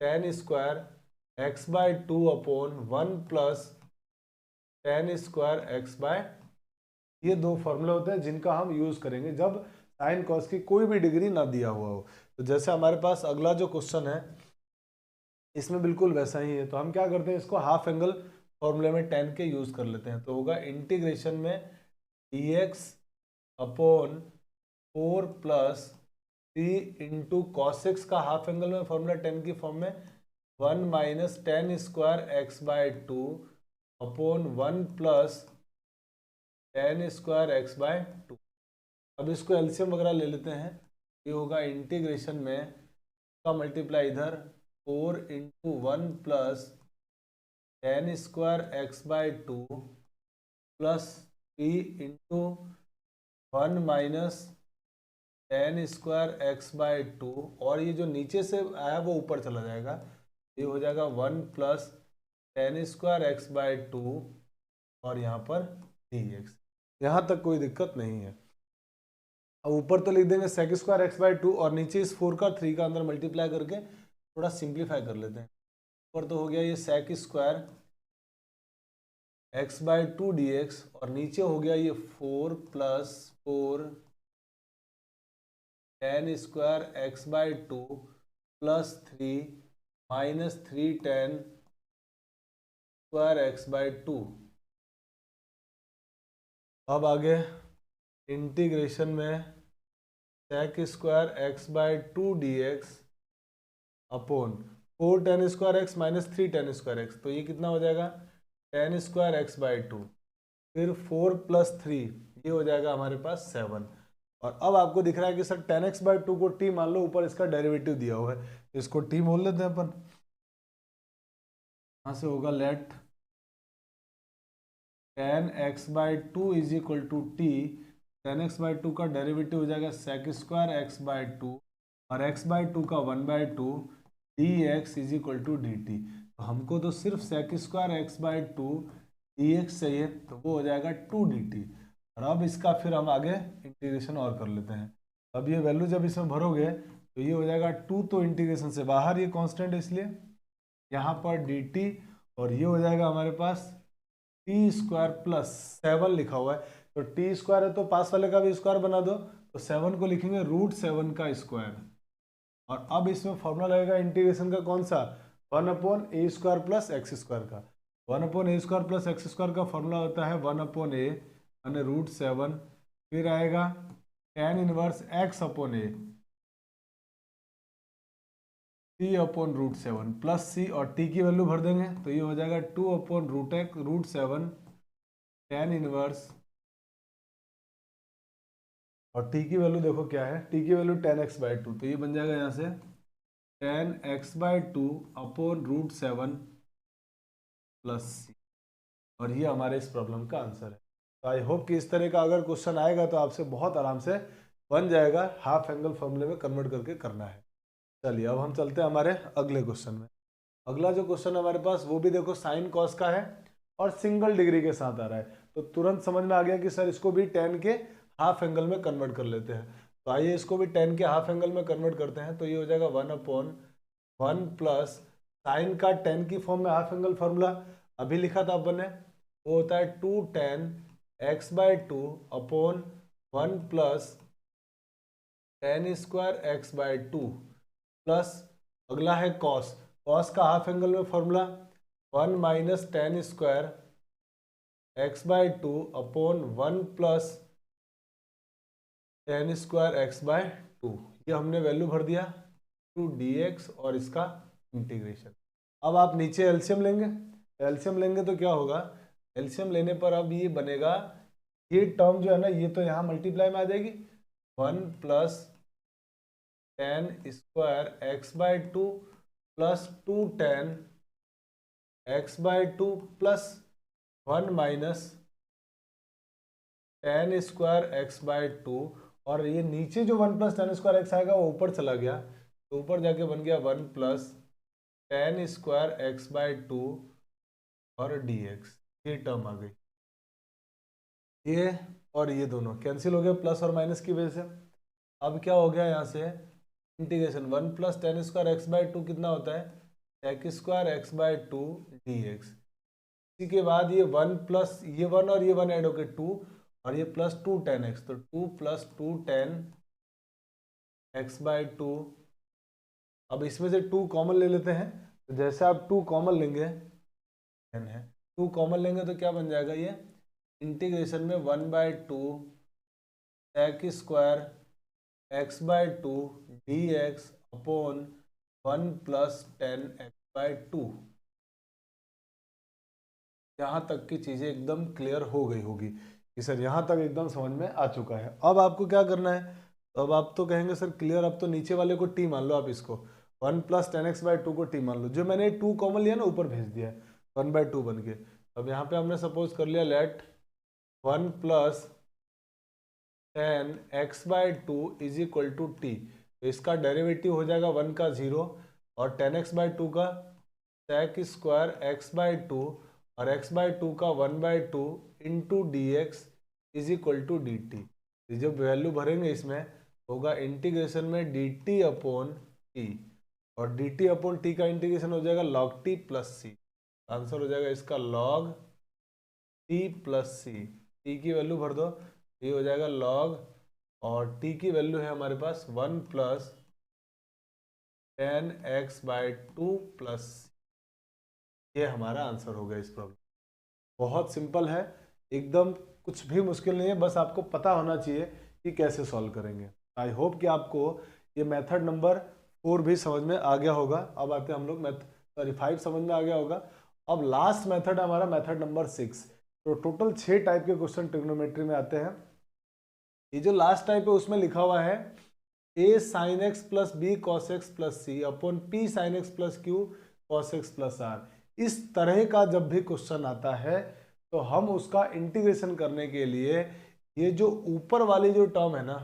tan square x/2 upon 1 plus tan square x/, ये दो फॉर्मूले होते हैं जिनका हम यूज करेंगे जब साइन कॉस की कोई भी डिग्री ना दिया हुआ हो। तो जैसे हमारे पास अगला जो क्वेश्चन है इसमें बिल्कुल वैसा ही है, तो हम क्या करते हैं, इसको हाफ एंगल फॉर्मूले में tan के यूज कर लेते हैं। तो होगा इंटीग्रेशन में dx upon 4 plus 3 into cos x का हाफ एंगल में फॉर्मूला tan की फॉर्म में 1 minus tan square x/2 upon 1 plus tan square x/2। अब इसको एलसीएम वगैरह ले लेते हैं, ये होगा इंटीग्रेशन में का मल्टीप्लाई इधर 4 into 1 plus tan square x/2 plus 3 into 1 minus tan square x/2, और ये जो नीचे से आया वो ऊपर चला जाएगा, ये हो जाएगा 1 प्लस tan स्क्वायर x/2 और यहाँ पर dx। यहाँ तक कोई दिक्कत नहीं है। अब ऊपर तो लिख देंगे sec स्क्वायर x/2 और नीचे इस 4 का 3 का अंदर मल्टीप्लाई करके थोड़ा सिंप्लीफाई कर लेते हैं। ऊपर तो हो गया ये sec स्क्वायर x/2 dx, और नीचे हो गया ये 4 plus 4 tan square x/2 plus 3 minus 3 tan square x/2। अब आगे इंटीग्रेशन में sec square x/2 dx upon 4 tan square x minus 3 tan square x, तो ये कितना हो जाएगा tan स्क्वायर x/2, फिर 4 प्लस 3, ये हो जाएगा हमारे पास 7। और अब आपको दिख रहा है कि सर tan x/2 को t मान लो, ऊपर इसका डेरिवेटिव दिया हुआ है, इसको t बोल लेते हैं अपन। यहाँ से होगा let tan x/2 is equal to t. tan x/2 का डेरिवेटिव हो जाएगा sec² x/2 और x/2 का 1/2 dx is equal to dt। तो हमको तो सिर्फ sec² x/2 dx चाहिए, तो वो हो जाएगा 2 dt। और अब इसका फिर हम आगे इंटीग्रेशन और कर लेते हैं। अब ये वैल्यू जब इसमें भरोगे तो ये हो जाएगा 2, तो इंटीग्रेशन से बाहर, ये कांस्टेंट है इसलिए यहाँ पर dt, और ये हो जाएगा हमारे पास t² प्लस 7 लिखा हुआ है, तो t² है तो पास वाले का भी स्क्वायर बना दो, तो 7 को लिखेंगे √7 का स्क्वायर। और अब इसमें फॉर्मूला लगेगा इंटीग्रेशन का कौन सा, 1/a² प्लस x² का। 1/a² प्लस x² का फॉर्मूला होता है 1/a यानी √7, फिर आएगा tan inverse x/a c/√7 plus c, और t की वैल्यू भर देंगे तो ये हो जाएगा 2/√7 tan इनवर्स, और t की वैल्यू देखो क्या है, t की वैल्यू tan x/2, तो ये बन जाएगा यहाँ से tan x/2 √7 प्लस c, और ये हमारे इस प्रॉब्लम का आंसर है। तो आई होप कि इस तरह का अगर क्वेश्चन आएगा तो आपसे बहुत आराम से बन जाएगा, हाफ एंगल फॉर्मूले में कन्वर्ट करके करना है। चलिए अब हम चलते हैं हमारे अगले क्वेश्चन में। अगला जो क्वेश्चन हमारे पास वो भी देखो साइन कॉस का है और सिंगल डिग्री के साथ आ रहा है, तो तुरंत समझ में आ गया कि सर इसको भी tan के हाफ एंगल में कन्वर्ट कर लेते हैं। तो आइए इसको भी tan के हाफ एंगल में कन्वर्ट करते हैं, तो ये हो जाएगा 1/1 प्लस साइन का tan की फॉर्म में हाफ एंगल फॉर्मूला अभी लिखा था अपन ने, वो होता है 2 tan x/2 upon 1 plus tan² x/2 plus अगला है कॉस। कॉस का हाफ एंगल में formula 1 minus tan² x/2 upon 1 plus tan² x/2। ये हमने वैल्यू भर दिया 2 dx और इसका इंटीग्रेशन। अब आप नीचे एलसीएम लेंगे, एलसीएम लेंगे तो क्या होगा, एलसीएम लेने पर अब ये बनेगा, ये टर्म जो है ना ये तो यहाँ मल्टीप्लाई में आ जाएगी, 1 plus tan² x/2 plus 2 tan x/2 plus 1 minus tan² x/2, और ये नीचे जो 1 प्लस tan² x आएगा वो ऊपर चला गया, तो ऊपर जाके बन गया 1 प्लस tan² x/2 और dx। ये टर्म आ गई, ये और ये दोनों कैंसिल हो गए प्लस और माइनस की वजह से। अब क्या हो गया यहाँ से इंटीग्रेशन 1 प्लस tan² x/2 कितना होता है sec² x/2 dx। इसी के बाद ये 1 प्लस ये 1 और ये 1 ऐड होकर 2, और ये प्लस 2 tan x, तो 2 प्लस 2 tan x/2। अब इसमें से 2 कॉमन ले लेते हैं, तो जैसे आप 2 कॉमन लेंगे, 2 कॉमन लेंगे तो क्या बन जाएगा, ये इंटीग्रेशन में 1/2 sec² x/2 dx upon 1 plus tan x/2। यहाँ तक की चीज़ें एकदम क्लियर हो गई होगी कि सर यहाँ तक एकदम समझ में आ चुका है। अब आपको क्या करना है, तो अब आप तो कहेंगे सर क्लियर, अब तो नीचे वाले को t मान लो, आप इसको 1 प्लस tan x/2 को t मान लो, जो मैंने 2 कॉमन लिया ना ऊपर भेज दिया है 1/2 बन के। अब यहाँ पे हमने सपोज कर लिया let 1 plus tan x/2 is equal to T, तो इसका डेरिवेटिव हो जाएगा 1 का 0 और tan x/2 का sec² x/2 और x/2 का 1/2 into dx is equal to dt। जब वैल्यू भरेंगे इसमें होगा इंटीग्रेशन में dt अपॉन टी, और dt अपॉन टी का इंटीग्रेशन हो जाएगा log t plus c. Answer हो जाएगा इसका log t plus c. t की वैल्यू भर दो, ये हो जाएगा log, और t की वैल्यू है हमारे पास 1 प्लस tan x/2 प्लस, ये हमारा आंसर होगा इस प्रॉब्लम। बहुत सिंपल है एकदम, कुछ भी मुश्किल नहीं है, बस आपको पता होना चाहिए कि कैसे सॉल्व करेंगे। आई होप कि आपको ये मेथड नंबर 4 भी समझ में आ गया होगा। अब आते हैं हम लोग 5 समझ में आ गया होगा। अब लास्ट मेथड हमारा मेथड नंबर 6। तो टोटल 6 टाइप के क्वेश्चन ट्रिग्नोमेट्री में आते हैं। ये जो लास्ट टाइप है उसमें लिखा हुआ है a sin x plus b cos x plus c upon p sin x plus q cos x plus r। इस तरह का जब भी क्वेश्चन आता है तो हम उसका इंटीग्रेशन करने के लिए ये जो ऊपर वाली जो टर्म है ना,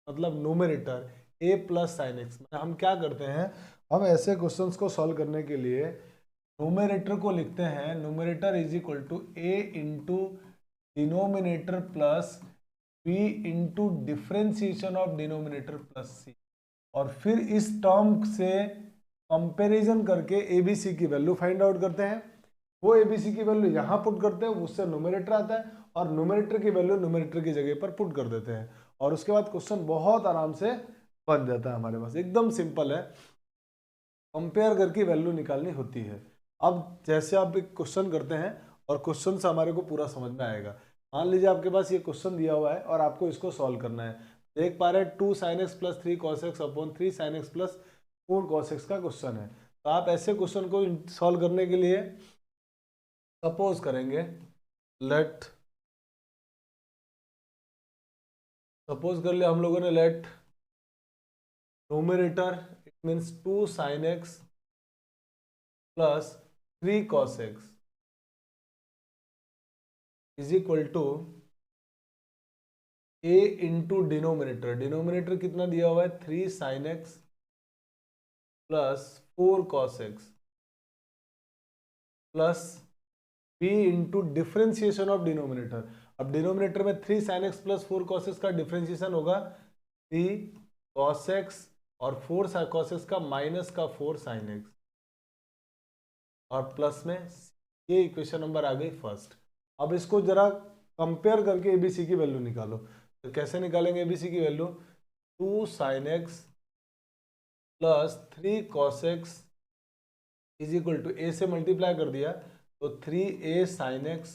मतलब numerator a plus sine x, हम क्या करते हैं, हम ऐसे क्वेश्चंस को सॉल्व करने के लिए न्यूमरेटर को लिखते हैं, numerator is equal to a into denominator plus b into differentiation of denominator plus c, और फिर इस टर्म से कंपैरिजन करके एबीसी की वैल्यू फाइंड आउट करते हैं। वो एबीसी की वैल्यू यहाँ पुट करते हैं, उससे न्यूमरेटर आता है और न्यूमरेटर की वैल्यू न्यूमरेटर की जगह पर पुट कर देते हैं, और उसके बाद क्वेश्चन बहुत आराम से बन जाता है हमारे पास। एकदम सिंपल है, कंपेयर करके वैल्यू निकालनी होती है। अब जैसे आप एक क्वेश्चन करते हैं और क्वेश्चन से हमारे को पूरा समझ में आएगा। मान लीजिए आपके पास ये क्वेश्चन दिया हुआ है और आपको इसको सॉल्व करना है। देख पा रहे हैं 2 sin x plus 3 cos x upon 3 sin x plus 4 cos x का क्वेश्चन है। तो आप ऐसे क्वेश्चन को सॉल्व करने के लिए सपोज करेंगे, सपोज कर लिया हम लोगों ने, let numerator it means 2 sin x plus 3 cos x is equal to a into denominator, denominator कितना दिया हुआ है 3 sin x plus 4 cos x plus b into differentiation of denominator. अब डिनोमिनेटर में 3 sin x plus 4 cos x का differentiation होगा 3 cos x और 4 cos x का माइनस का 4 sin x, और प्लस में ये इक्वेशन नंबर आ गई फर्स्ट। अब इसको जरा कंपेयर करके एबीसी की वैल्यू निकालो। तो कैसे निकालेंगे एबीसी की वैल्यू, 2 sin x plus 3 cos x is equal to A से मल्टीप्लाई कर दिया तो 3a sin x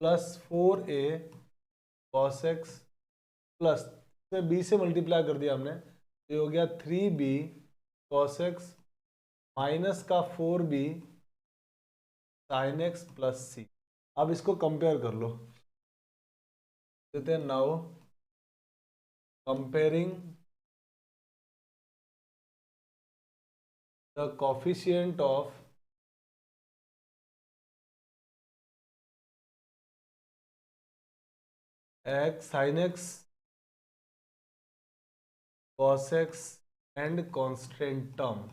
plus 4a cos x plus b से मल्टीप्लाई कर दिया हमने तो ये हो गया 3b cos x माइनस का 4b sin x plus c। अब इसको कंपेयर कर लो, देते हैं now comparing the coefficient of x sin x cos x and constant term,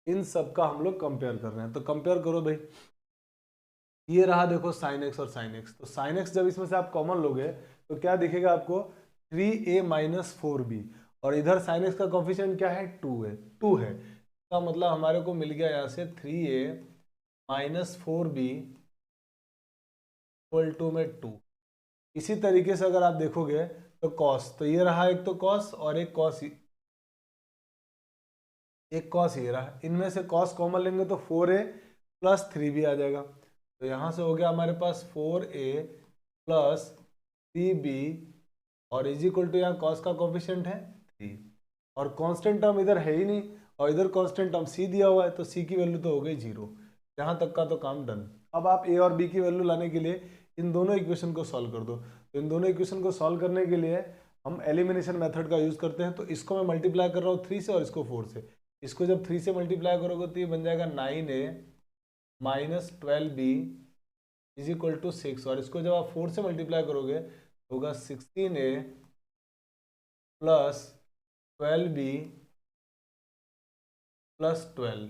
इन सब का हम लोग कंपेयर कर रहे हैं। तो कंपेयर करो भाई, ये रहा देखो sin x और sin x, तो sin x जब इसमें से आप कॉमन लोगे तो क्या दिखेगा आपको 3a माइनस 4b, और इधर sin x का कोफिशिएंट क्या है 2 है, 2 है, इसका मतलब हमारे को मिल गया यहाँ से 3a minus 4b equal to में 2। इसी तरीके से अगर आप देखोगे तो cos, तो ये रहा एक तो cos और एक cos, एक cos ये रहा, इनमें से cos कॉमन लेंगे तो 4a प्लस 3b आ जाएगा। तो यहाँ से हो गया हमारे पास 4a प्लस 3b और इज इक्वल टू यहाँ cos का कोफिशिएंट है 3, और कांस्टेंट टर्म इधर है ही नहीं और इधर कांस्टेंट टर्म c दिया हुआ है तो c की वैल्यू तो हो गई 0। यहाँ तक का तो काम डन। अब आप a और b की वैल्यू लाने के लिए इन दोनों इक्वेशन को सॉल्व कर दो। तो इन दोनों इक्वेशन को सॉल्व करने के लिए हम एलिमिनेशन मेथड का यूज करते हैं। तो इसको मैं मल्टीप्लाई कर रहा हूँ 3 से और इसको 4 से। इसको जब 3 से मल्टीप्लाई करोगे तो ये बन जाएगा 9a minus 12b is equal to 6, और इसको जब आप 4 से मल्टीप्लाई करोगे तो होगा 16a प्लस 12b प्लस 12,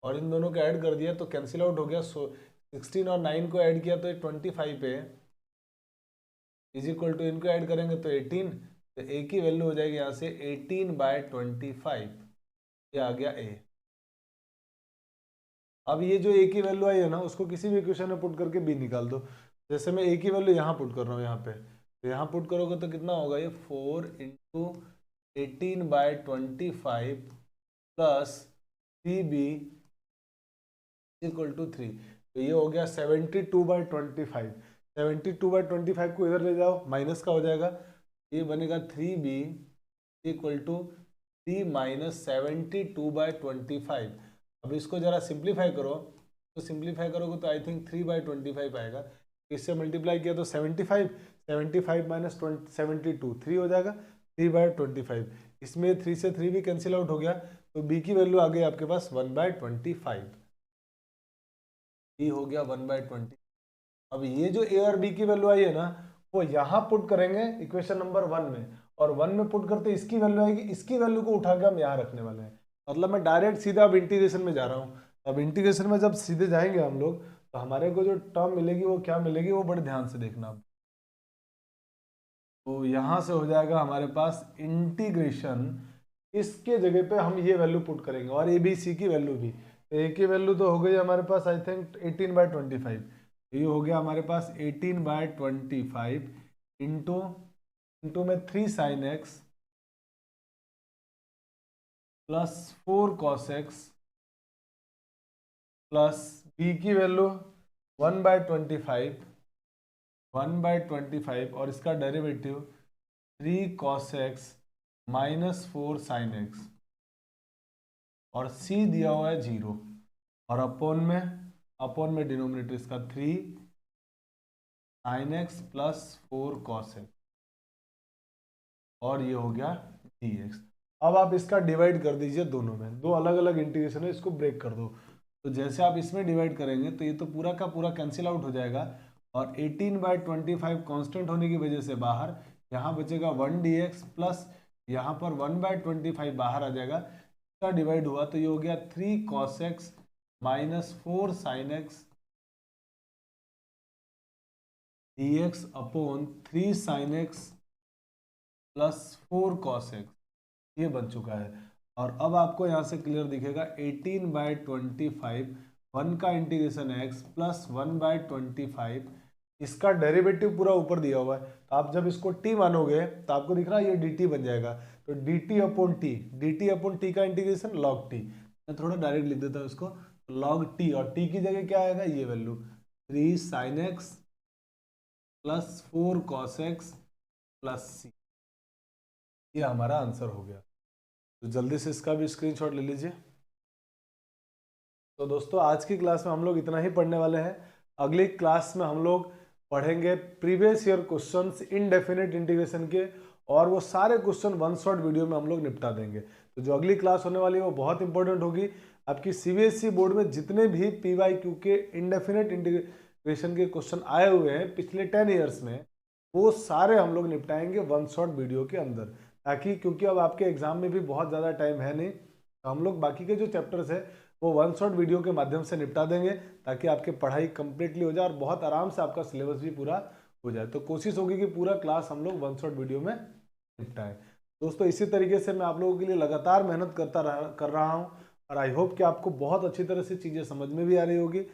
और इन दोनों को ऐड कर दिया तो कैंसिल आउट हो गया। 16 और 9 को ऐड किया तो ये 25 है इज इक्वल टू, इनको ऐड करेंगे तो 18, तो a की वैल्यू हो जाएगी यहाँ से 18/25, ये आ गया a। अब ये जो a की वैल्यू आई है ना उसको किसी भी इक्वेशन में पुट करके b निकाल दो। जैसे मैं a की वैल्यू यहाँ पुट कर रहा हूँ यहाँ पे, तो यहाँ पुट करोगे तो कितना होगा, ये 4 into 18/25 plus 3b equal to 3, तो ये हो गया 72/25। 72/25 को इधर ले जाओ, माइनस का हो जाएगा, ये बनेगा 3b इक्वल टू 3 माइनस 72/25। अब इसको जरा सिंप्लीफाई करो, तो सिंप्लीफाई करोगे तो आई थिंक 3/25 आएगा। इससे मल्टीप्लाई किया तो 75, 75 माइनस 72 3 हो जाएगा 3/25। इसमें 3 से 3 भी कैंसिल आउट हो गया तो बी की वैल्यू आ गई आपके पास 1/25। ये हो गया 1/20। अब ये जो ए और बी की वैल्यू आई है ना, वो यहाँ पुट करेंगे इक्वेशन नंबर 1 में, और 1 में पुट करते इसकी वैल्यू आएगी, इसकी वैल्यू को उठा के हम यहाँ रखने वाले हैं। मतलब मैं डायरेक्ट सीधा अब इंटीग्रेशन में जा रहा हूँ। अब इंटीग्रेशन में जब सीधे जाएंगे हम लोग, तो हमारे को जो टर्म मिलेगी वो क्या मिलेगी, वो बड़े ध्यान से देखना। तो यहाँ से हो जाएगा हमारे पास इंटीग्रेशन, इसके जगह पे हम ये वैल्यू पुट करेंगे, और ए बी सी की वैल्यू भी। तो ए की वैल्यू तो हो गई हमारे पास आई थिंक 18/25। ये हो गया हमारे पास 18/25 इंटू में 3 sin x plus 4 cos x plus b की वैल्यू 1/25 और इसका derivative 3 cos x minus 4 sin x, और c दिया हुआ है 0, और अपोन में डिनोमिनेटर इसका 3 sin x plus 4 cos x, और ये हो गया dx। अब आप इसका डिवाइड कर दीजिए दोनों में, दो अलग अलग इंटीग्रेशन है, इसको ब्रेक कर दो। तो जैसे आप इसमें डिवाइड करेंगे तो ये तो पूरा का पूरा कैंसिल आउट हो जाएगा, और 18/25 कांस्टेंट होने की वजह से बाहर यहाँ बचेगा 1 dx प्लस यहाँ पर 1/25 बाहर आ जाएगा। इसका डिवाइड हुआ तो ये हो गया 3 cos x minus 4 sin x dx upon 3 sin x plus 4 cos x, ये बन चुका है। और अब आपको यहाँ से क्लियर दिखेगा 18/25 1 का इंटीग्रेशन x प्लस 1/25, इसका डेरिवेटिव पूरा ऊपर दिया हुआ है। तो आप जब इसको t मानोगे तो आपको दिख रहा है ये dt बन जाएगा। तो dt अपॉन t का इंटीग्रेशन log t, मैं थोड़ा डायरेक्ट लिख देता हूँ इसको, log t, और t की जगह क्या आएगा, ये value 3 sin x plus 4 cos x plus c, ये हमारा आंसर हो गया। तो जल्दी से इसका भी स्क्रीनशॉट ले लीजिए। तो दोस्तों आज की क्लास में हम लोग इतना ही पढ़ने वाले हैं। अगली क्लास में हम लोग पढ़ेंगे previous year questions indefinite integration के, और वो सारे क्वेश्चन वन शॉट वीडियो में हम लोग निपटा देंगे। तो जो अगली क्लास होने वाली है वो बहुत इंपॉर्टेंट होगी। आपकी सीबीएसई बोर्ड में जितने भी पीवाईक्यू के इनडेफिनेट इंटीग्रेशन के क्वेश्चन आए हुए हैं पिछले 10 ईयर्स में, वो सारे हम लोग निपटाएंगे वन शॉट वीडियो के अंदर, ताकि क्योंकि अब आपके एग्जाम में भी बहुत ज़्यादा टाइम है नहीं, तो हम लोग बाकी के जो चैप्टर्स है वो वन शॉट वीडियो के माध्यम से निपटा देंगे, ताकि आपकी पढ़ाई कंप्लीटली हो जाए और बहुत आराम से आपका सिलेबस भी पूरा हो जाए। तो कोशिश होगी कि पूरा क्लास हम लोग वन शॉट वीडियो में निपटाएं। दोस्तों इसी तरीके से मैं आप लोगों के लिए लगातार मेहनत कर रहा हूँ, और आई होप कि आपको बहुत अच्छी तरह से चीज़ें समझ में भी आ रही होगी।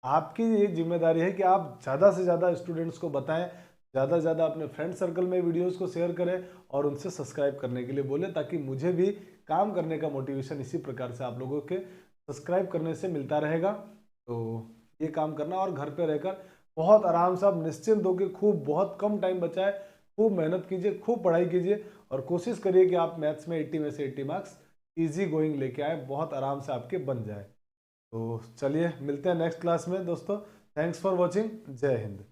आपकी ये जिम्मेदारी है कि आप ज़्यादा से ज़्यादा स्टूडेंट्स को बताएं, ज़्यादा से ज़्यादा अपने फ्रेंड सर्कल में वीडियोस को शेयर करें और उनसे सब्सक्राइब करने के लिए बोलें, ताकि मुझे भी काम करने का मोटिवेशन इसी प्रकार से आप लोगों के सब्सक्राइब करने से मिलता रहेगा। तो ये काम करना, और घर पे रहकर बहुत आराम से आप निश्चिंत होकर खूब बहुत कम टाइम बचाए, खूब मेहनत कीजिए, खूब पढ़ाई कीजिए, और कोशिश करिए कि आप मैथ्स में 80 में से 80 मार्क्स ईजी गोइंग लेके आए, बहुत आराम से आपके बन जाए। तो चलिए मिलते हैं नेक्स्ट क्लास में दोस्तों। Thanks for watching. जय हिंद।